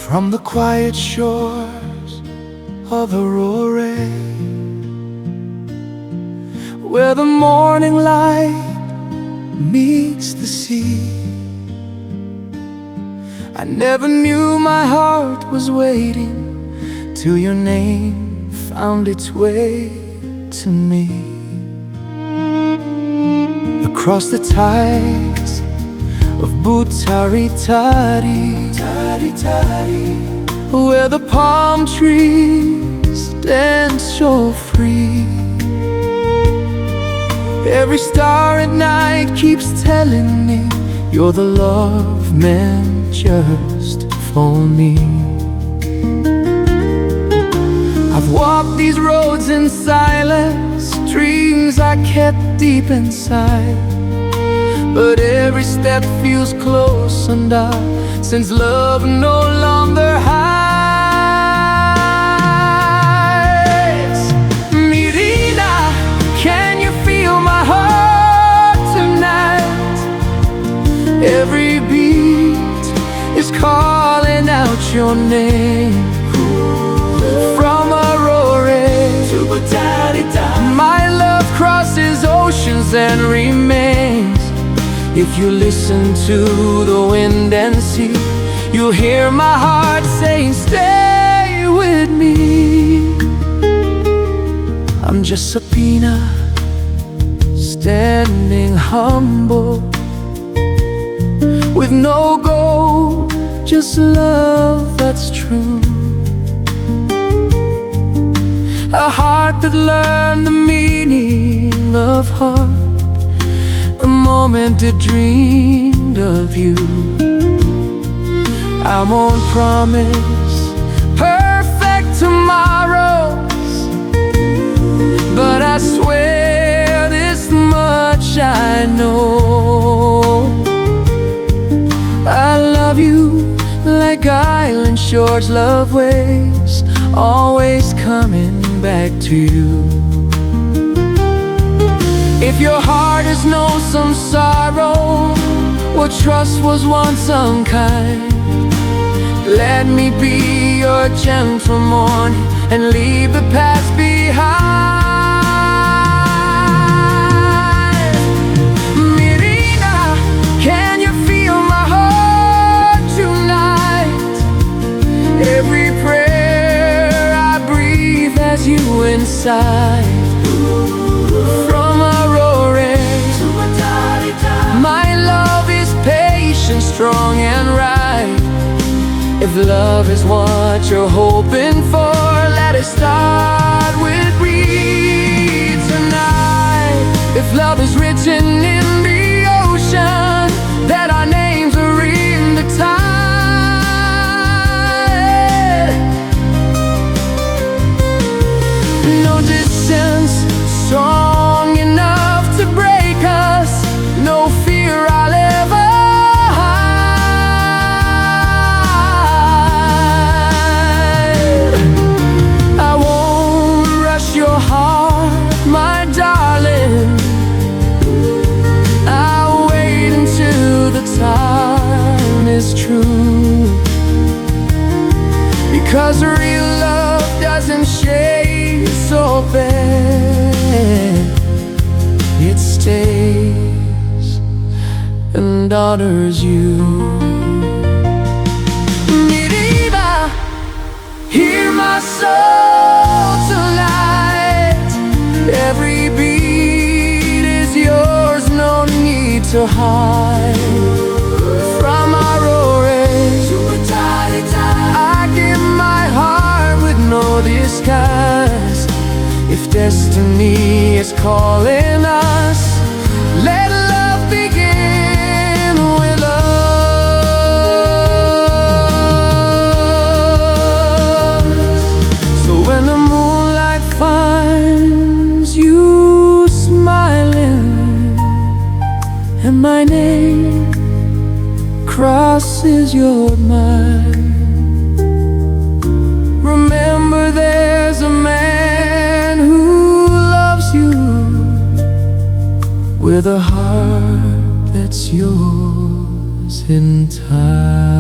From the quiet shores of Arorae, where the morning light meets the sea, I never knew my heart was waiting till your name found its way to me. Across the tides of Butaritari, where the palm trees dance so free, every star at night keeps telling me you're the love meant just for me. I've walked these roads in silence, dreams I kept deep inside, but every step feels close and dark, since love no longer hides. Mirina, can you feel my heart tonight? Every beat is calling out your name. From Arorae to Butaritari, my love crosses oceans and remains. If you listen to the wind and sea, you'll hear my heart saying, stay with me. I'm just Sapina, standing humble, with no goal, just love that's true. A heart that learned the meaning of heart the moment it dreamed of you. I won't promise perfect tomorrows, but I swear this much I know: I love you like island shores love waves, always coming back to you. If your heart has known some sorrow, or trust was once unkind, let me be your gentle morning and leave the past behind. Mirina, can you feel my heart tonight? Every prayer I breathe has you inside. From Arorae to Butaritari, my love is patient, strong and right. If love is what you're hoping for, let it start with me tonight. If love is written in the ocean, that our names are in the tide. No distance strong enough to break us, no fear I'll ever hide. I won't rush your heart, my darling. I'll wait until the time is true, because real love doesn't shade so bad. It stays and honors you. Mirina, hear my soul tonight. Every beat is yours, no need to hide. From Arorae to Butaritari, I give my heart with no disguise. If destiny is calling us, let love begin with us. So when the moonlight finds you smiling, and my name crosses your mind, remember there's a man who loves you with a heart that's yours in time.